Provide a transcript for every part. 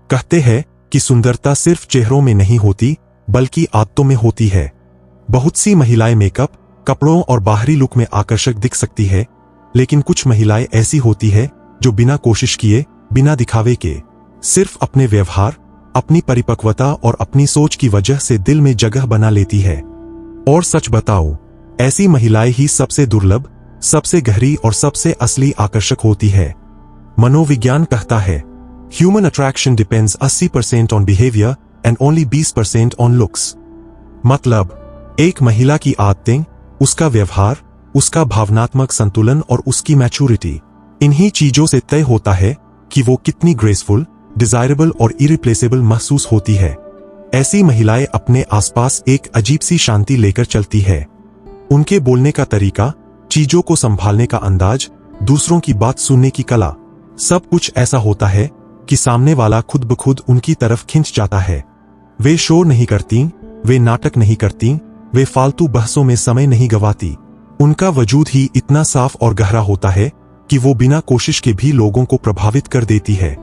कहते हैं कि सुंदरता सिर्फ चेहरों में नहीं होती बल्कि आदतों में होती है। बहुत सी महिलाएं मेकअप, कपड़ों और बाहरी लुक में आकर्षक दिख सकती है, लेकिन कुछ महिलाएं ऐसी होती है जो बिना कोशिश किए, बिना दिखावे के, सिर्फ अपने व्यवहार, अपनी परिपक्वता और अपनी सोच की वजह से दिल में जगह बना लेती है। और सच बताओ, ऐसी महिलाएं ही सबसे दुर्लभ, सबसे गहरी और सबसे असली आकर्षक होती है। मनोविज्ञान कहता है, human attraction depends 80% on behaviour and only 20% on looks. मतलब एक महिला की आदतें, उसका व्यवहार, उसका भावनात्मक संतुलन और उसकी मैच्योरिटी, इन्हीं चीजों से तय होता है कि वो कितनी ग्रेसफुल, डिजायरेबल और इरिप्लेसेबल महसूस होती है। ऐसी महिलाएं अपने आसपास एक अजीब सी शांति लेकर चलती है। उनके बोलने का तरीका, चीजों को संभालने का अंदाज, दूसरों की बात सुनने की कला, सब कुछ ऐसा होता है कि सामने वाला खुद ब खुद उनकी तरफ खिंच जाता है। वे शोर नहीं करती, वे नाटक नहीं करती, वे फालतू बहसों में समय नहीं गवाती। उनका वजूद ही इतना साफ और गहरा होता है कि वो बिना कोशिश के भी लोगों को प्रभावित कर देती है।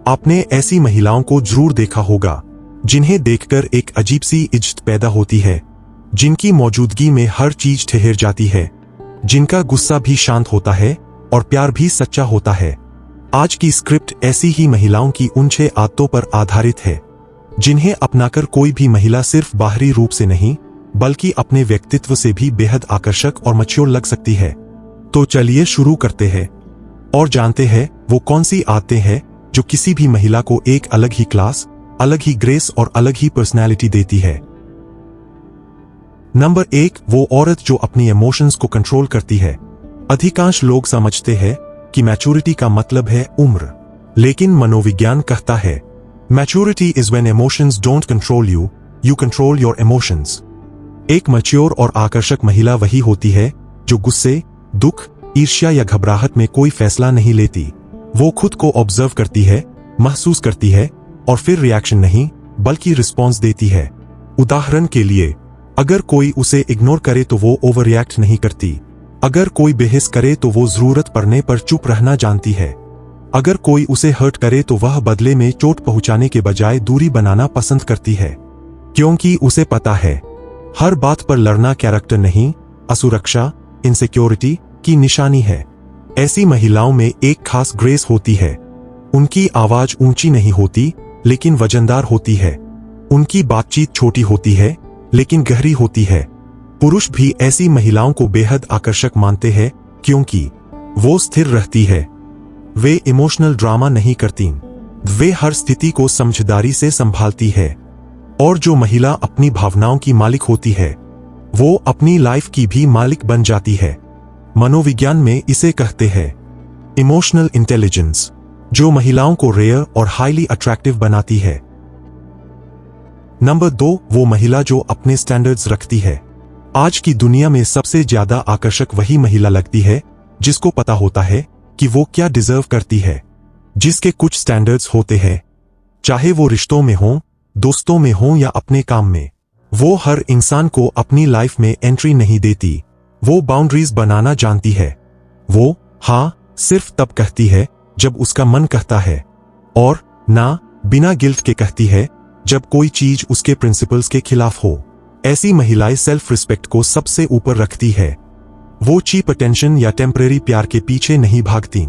आपने ऐसी महिलाओं को जरूर देखा होगा जिन्हें देखकर एक अजीब सी इज्जत पैदा होती है, जिनकी मौजूदगी में हर चीज ठहर जाती है, जिनका गुस्सा भी शांत होता है और प्यार भी सच्चा होता है। आज की स्क्रिप्ट ऐसी ही महिलाओं की उन 6 आदतों पर आधारित है, जिन्हें अपनाकर कोई भी महिला सिर्फ बाहरी रूप से नहीं बल्कि अपने व्यक्तित्व से भी बेहद आकर्षक और मैच्योर लग सकती है। तो चलिए शुरू करते हैं और जानते हैं वो कौन सी आदतें हैं जो किसी भी महिला को एक अलग ही क्लास, अलग ही ग्रेस और अलग ही पर्सनैलिटी देती है। नंबर 1, वो औरत जो अपनी इमोशंस को कंट्रोल करती है। अधिकांश लोग समझते हैं कि मैच्योरिटी का मतलब है उम्र, लेकिन मनोविज्ञान कहता है, maturity is when emotions don't control you, you control your emotions. एक मैच्योर और आकर्षक महिला वही होती है जो गुस्से, दुख, ईर्ष्या या घबराहट में कोई फैसला नहीं लेती। वो खुद को ऑब्जर्व करती है, महसूस करती है और फिर रिएक्शन नहीं बल्कि रिस्पॉन्स देती है। उदाहरण के लिए, अगर कोई उसे इग्नोर करे तो वो ओवर रिएक्ट नहीं करती। अगर कोई बहस करे तो वो जरूरत पड़ने पर चुप रहना जानती है। अगर कोई उसे हर्ट करे तो वह बदले में चोट पहुंचाने के बजाय दूरी बनाना पसंद करती है, क्योंकि उसे पता है हर बात पर लड़ना कैरेक्टर नहीं, असुरक्षा, इनसिक्योरिटी की निशानी है। ऐसी महिलाओं में एक खास ग्रेस होती है। उनकी आवाज ऊंची नहीं होती लेकिन वजनदार होती है। उनकी बातचीत छोटी होती है लेकिन गहरी होती है। पुरुष भी ऐसी महिलाओं को बेहद आकर्षक मानते हैं क्योंकि वो स्थिर रहती है। वे इमोशनल ड्रामा नहीं करती, वे हर स्थिति को समझदारी से संभालती है। और जो महिला अपनी भावनाओं की मालिक होती है, वो अपनी लाइफ की भी मालिक बन जाती है। मनोविज्ञान में इसे कहते हैं इमोशनल इंटेलिजेंस, जो महिलाओं को रेयर और हाईली अट्रैक्टिव बनाती है। नंबर 2, वो महिला जो अपने स्टैंडर्ड्स रखती है। आज की दुनिया में सबसे ज्यादा आकर्षक वही महिला लगती है जिसको पता होता है कि वो क्या डिजर्व करती है, जिसके कुछ स्टैंडर्ड्स होते हैं, चाहे वो रिश्तों में हो, दोस्तों में हो या अपने काम में। वो हर इंसान को अपनी लाइफ में एंट्री नहीं देती, वो बाउंड्रीज बनाना जानती है। वो हाँ सिर्फ तब कहती है जब उसका मन कहता है, और ना बिना गिल्ट के कहती है जब कोई चीज उसके प्रिंसिपल्स के खिलाफ हो। ऐसी महिलाएं सेल्फ रिस्पेक्ट को सबसे ऊपर रखती है। वो चीप अटेंशन या टेम्परेरी प्यार के पीछे नहीं भागती,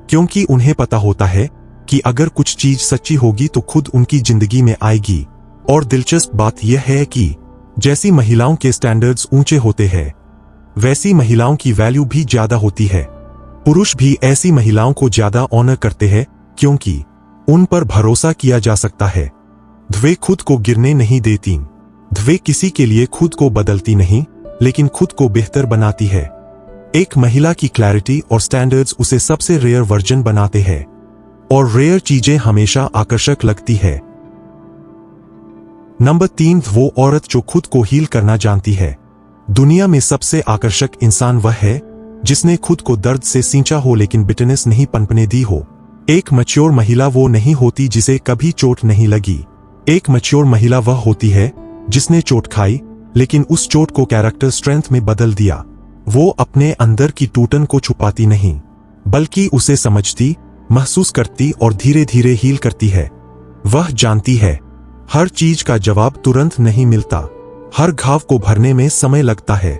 क्योंकि उन्हें पता होता है कि अगर कुछ चीज सच्ची होगी तो खुद उनकी जिंदगी में आएगी। और दिलचस्प बात यह है कि जैसी महिलाओं के स्टैंडर्ड्स ऊंचे होते हैं, वैसी महिलाओं की वैल्यू भी ज्यादा होती है। पुरुष भी ऐसी महिलाओं को ज्यादा ऑनर करते हैं क्योंकि उन पर भरोसा किया जा सकता है। वे खुद को गिरने नहीं देती, वे किसी के लिए खुद को बदलती नहीं लेकिन खुद को बेहतर बनाती है। एक महिला की क्लैरिटी और स्टैंडर्ड्स उसे सबसे रेयर वर्जन बनाते हैं, और रेयर चीजें हमेशा आकर्षक लगती है। नंबर 3, वो औरत जो खुद को हील करना जानती है। दुनिया में सबसे आकर्षक इंसान वह है जिसने खुद को दर्द से सींचा हो लेकिन बिटरनेस नहीं पनपने दी हो। एक मैच्योर महिला वो नहीं होती जिसे कभी चोट नहीं लगी। एक मैच्योर महिला वह होती है जिसने चोट खाई लेकिन उस चोट को कैरेक्टर स्ट्रेंथ में बदल दिया। वो अपने अंदर की टूटन को छुपाती नहीं बल्कि उसे समझती, महसूस करती और धीरे धीरे हील करती है। वह जानती है हर चीज का जवाब तुरंत नहीं मिलता, हर घाव को भरने में समय लगता है,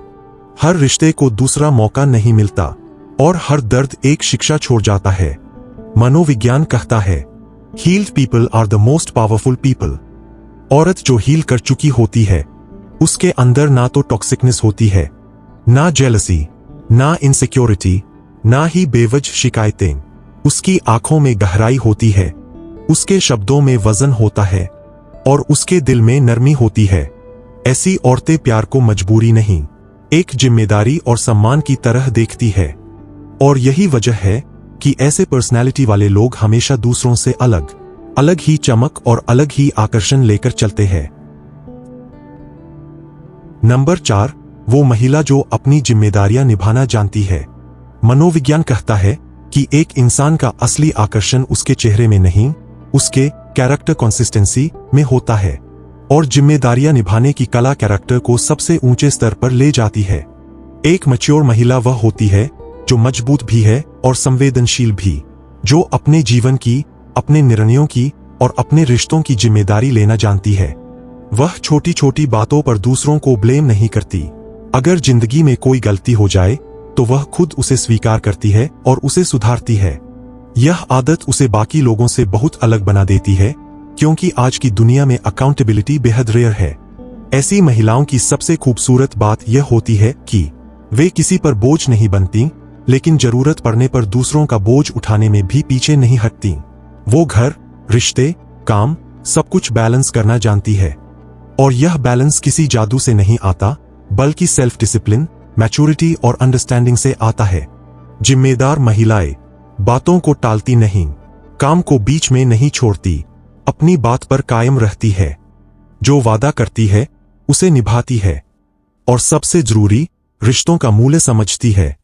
हर रिश्ते को दूसरा मौका नहीं मिलता और हर दर्द एक शिक्षा छोड़ जाता है। मनोविज्ञान कहता है healed people are the most powerful people. औरत जो हील कर चुकी होती है उसके अंदर ना तो टॉक्सिकनेस होती है, ना जेलसी, ना इनसिक्योरिटी, ना ही बेवजह शिकायतें। उसकी आंखों में गहराई होती है, उसके शब्दों में वजन होता है और उसके दिल में नरमी होती है। ऐसी औरतें प्यार को मजबूरी नहीं, एक जिम्मेदारी और सम्मान की तरह देखती है। और यही वजह है कि ऐसे पर्सनैलिटी वाले लोग हमेशा दूसरों से अलग अलग ही चमक और अलग ही आकर्षण लेकर चलते हैं। नंबर 4, वो महिला जो अपनी जिम्मेदारियां निभाना जानती है। मनोविज्ञान कहता है कि एक इंसान का असली आकर्षण उसके चेहरे में नहीं, उसके कैरेक्टर कंसिस्टेंसी में होता है। और जिम्मेदारियां निभाने की कला कैरेक्टर को सबसे ऊंचे स्तर पर ले जाती है। एक मैच्योर महिला वह होती है जो मजबूत भी है और संवेदनशील भी, जो अपने जीवन की, अपने निर्णयों की और अपने रिश्तों की जिम्मेदारी लेना जानती है। वह छोटी छोटी बातों पर दूसरों को ब्लेम नहीं करती। अगर जिंदगी में कोई गलती हो जाए तो वह खुद उसे स्वीकार करती है और उसे सुधारती है। यह आदत उसे बाकी लोगों से बहुत अलग बना देती है, क्योंकि आज की दुनिया में अकाउंटेबिलिटी बेहद रेयर है। ऐसी महिलाओं की सबसे खूबसूरत बात यह होती है कि वे किसी पर बोझ नहीं बनती, लेकिन जरूरत पड़ने पर दूसरों का बोझ उठाने में भी पीछे नहीं हटती। वो घर, रिश्ते, काम सब कुछ बैलेंस करना जानती है। और यह बैलेंस किसी जादू से नहीं आता, बल्कि सेल्फ डिसिप्लिन, मैच्योरिटी और अंडरस्टैंडिंग से आता है। जिम्मेदार महिलाएं बातों को टालती नहीं, काम को बीच में नहीं छोड़ती, अपनी बात पर कायम रहती है। जो वादा करती है उसे निभाती है और सबसे जरूरी, रिश्तों का मूल्य समझती है।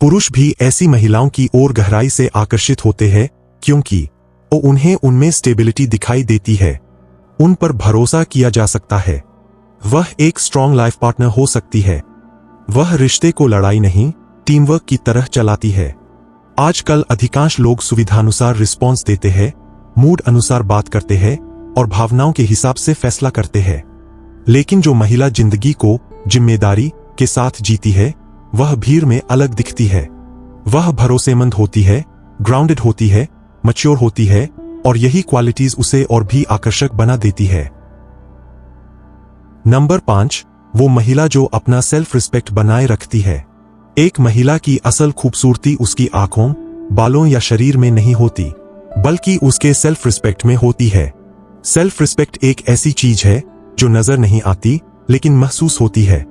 पुरुष भी ऐसी महिलाओं की ओर गहराई से आकर्षित होते हैं, क्योंकि उन्हें उनमें स्टेबिलिटी दिखाई देती है, उन पर भरोसा किया जा सकता है। वह एक स्ट्रॉन्ग लाइफ पार्टनर हो सकती है। वह रिश्ते को लड़ाई नहीं, टीम वर्क की तरह चलाती है। आजकल अधिकांश लोग सुविधानुसार रिस्पॉन्स देते हैं, मूड अनुसार बात करते हैं और भावनाओं के हिसाब से फैसला करते हैं। लेकिन जो महिला जिंदगी को जिम्मेदारी के साथ जीती है, वह भीड़ में अलग दिखती है। वह भरोसेमंद होती है, ग्राउंडेड होती है, मैच्योर होती है और यही क्वालिटीज उसे और भी आकर्षक बना देती है। नंबर 5, वो महिला जो अपना सेल्फ रिस्पेक्ट बनाए रखती है। एक महिला की असल खूबसूरती उसकी आंखों, बालों या शरीर में नहीं होती, बल्कि उसके सेल्फ रिस्पेक्ट में होती है। सेल्फ रिस्पेक्ट एक ऐसी चीज है जो नजर नहीं आती लेकिन महसूस होती है।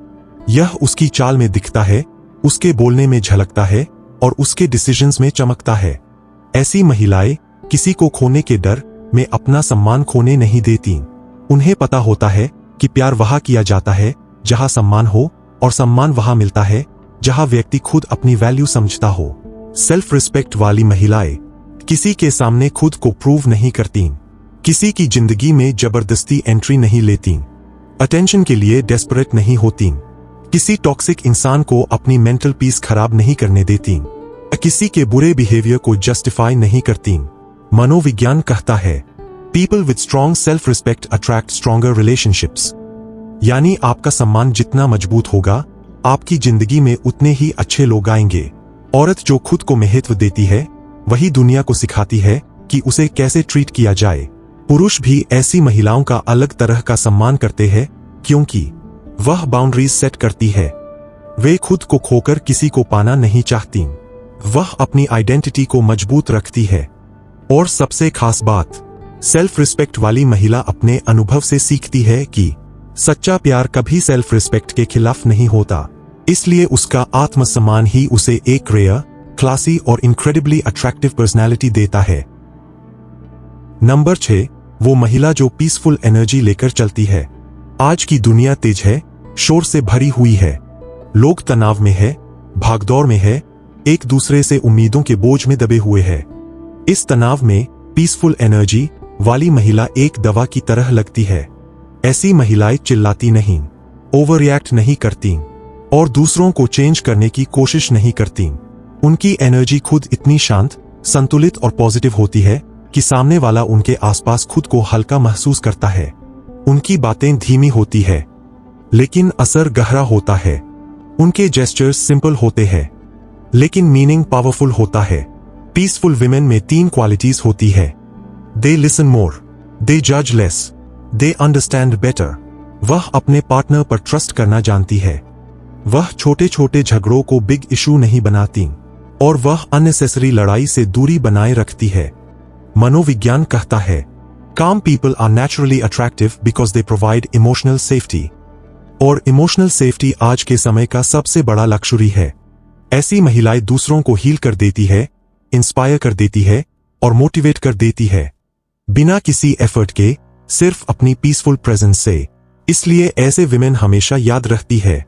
यह उसकी चाल में दिखता है, उसके बोलने में झलकता है और उसके डिसीजंस में चमकता है। ऐसी महिलाएं किसी को खोने के डर में अपना सम्मान खोने नहीं देती। उन्हें पता होता है कि प्यार वहां किया जाता है जहां सम्मान हो, और सम्मान वहां मिलता है जहां व्यक्ति खुद अपनी वैल्यू समझता हो। सेल्फ रिस्पेक्ट वाली महिलाएं किसी के सामने खुद को प्रूव नहीं करती, किसी की जिंदगी में जबरदस्ती एंट्री नहीं लेती, अटेंशन के लिए डेस्परेट नहीं होती, किसी टॉक्सिक इंसान को अपनी मेंटल पीस खराब नहीं करने देती, किसी के बुरे बिहेवियर को जस्टिफाई नहीं करती। मनोविज्ञान कहता है people with strong self respect attract stronger relationships. यानी आपका सम्मान जितना मजबूत होगा, आपकी जिंदगी में उतने ही अच्छे लोग आएंगे। औरत जो खुद को महत्व देती है वही दुनिया को सिखाती है कि उसे कैसे ट्रीट किया जाए। पुरुष भी ऐसी महिलाओं का अलग तरह का सम्मान करते हैं, क्योंकि वह बाउंड्रीज सेट करती है। वे खुद को खोकर किसी को पाना नहीं चाहती, वह अपनी आइडेंटिटी को मजबूत रखती है। और सबसे खास बात, सेल्फ रिस्पेक्ट वाली महिला अपने अनुभव से सीखती है कि सच्चा प्यार कभी सेल्फ रिस्पेक्ट के खिलाफ नहीं होता, इसलिए उसका आत्मसम्मान ही उसे एक रेयर, क्लासी और इनक्रेडिबली अट्रैक्टिव पर्सनैलिटी देता है। नंबर 6, वो महिला जो पीसफुल एनर्जी लेकर चलती है। आज की दुनिया तेज है, शोर से भरी हुई है, लोग तनाव में है, भागदौड़ में है, एक दूसरे से उम्मीदों के बोझ में दबे हुए हैं। इस तनाव में पीसफुल एनर्जी वाली महिला एक दवा की तरह लगती है। ऐसी महिलाएं चिल्लाती नहीं, ओवर रिएक्ट नहीं करती और दूसरों को चेंज करने की कोशिश नहीं करती। उनकी एनर्जी खुद इतनी शांत, संतुलित और पॉजिटिव होती है कि सामने वाला उनके आसपास खुद को हल्का महसूस करता है। उनकी बातें धीमी होती है लेकिन असर गहरा होता है। उनके जेस्चर्स सिंपल होते हैं लेकिन मीनिंग पावरफुल होता है। पीसफुल विमेन में 3 क्वालिटीज होती है। दे लिसन मोर, दे जज लेस, दे अंडरस्टैंड बेटर। वह अपने पार्टनर पर ट्रस्ट करना जानती है। वह छोटे छोटे झगड़ों को बिग इशू नहीं बनाती और वह अननेसेसरी लड़ाई से दूरी बनाए रखती है। मनोविज्ञान कहता है, calm people are naturally attractive because they provide emotional safety। और इमोशनल सेफ्टी आज के समय का सबसे बड़ा लक्ष्योरी है। ऐसी महिलाएं दूसरों को हील कर देती है, इंस्पायर कर देती है और मोटिवेट कर देती है, बिना किसी एफर्ट के, सिर्फ अपनी पीसफुल प्रेजेंस से। इसलिए ऐसे विमेन हमेशा याद रहती है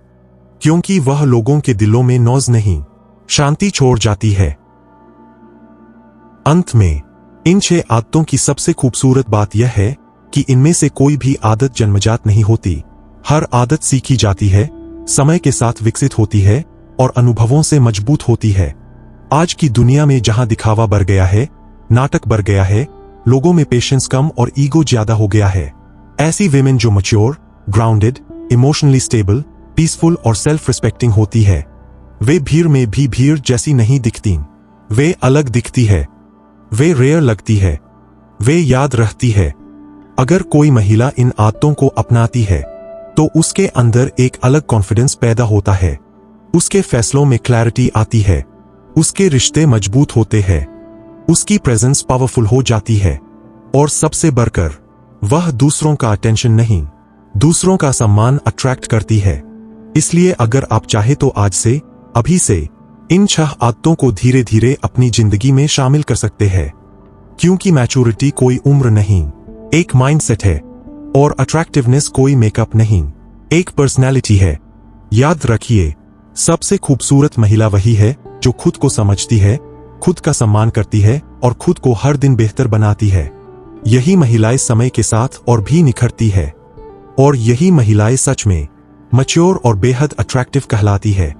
क्योंकि वह लोगों के दिलों में नॉज नहीं, शांति छोड़ जाती है। अंत में इन 6 आदतों की सबसे खूबसूरत बात यह है कि इनमें से कोई भी आदत जन्मजात नहीं होती। हर आदत सीखी जाती है, समय के साथ विकसित होती है और अनुभवों से मजबूत होती है। आज की दुनिया में जहां दिखावा बढ़ गया है, नाटक बढ़ गया है, लोगों में पेशेंस कम और ईगो ज्यादा हो गया है, ऐसी विमेन जो mature, grounded, emotionally stable, peaceful और सेल्फ रिस्पेक्टिंग होती है, वे भीड़ में भी भीड़ जैसी नहीं दिखती। वे अलग दिखती है, वे रेयर लगती है, वे याद रहती है। अगर कोई महिला इन आदतों को अपनाती है तो उसके अंदर एक अलग कॉन्फिडेंस पैदा होता है, उसके फैसलों में क्लैरिटी आती है, उसके रिश्ते मजबूत होते हैं, उसकी प्रेजेंस पावरफुल हो जाती है और सबसे बढ़कर वह दूसरों का अटेंशन नहीं, दूसरों का सम्मान अट्रैक्ट करती है। इसलिए अगर आप चाहे तो आज से, अभी से इन 6 आदतों को धीरे धीरे अपनी जिंदगी में शामिल कर सकते हैं, क्योंकि मैच्योरिटी कोई उम्र नहीं, एक माइंडसेट है और अट्रैक्टिवनेस कोई मेकअप नहीं, एक पर्सनैलिटी है। याद रखिए, सबसे खूबसूरत महिला वही है जो खुद को समझती है, खुद का सम्मान करती है और खुद को हर दिन बेहतर बनाती है। यही महिलाएं समय के साथ और भी निखरती है और यही महिलाएं सच में मैच्योर और बेहद अट्रैक्टिव कहलाती है।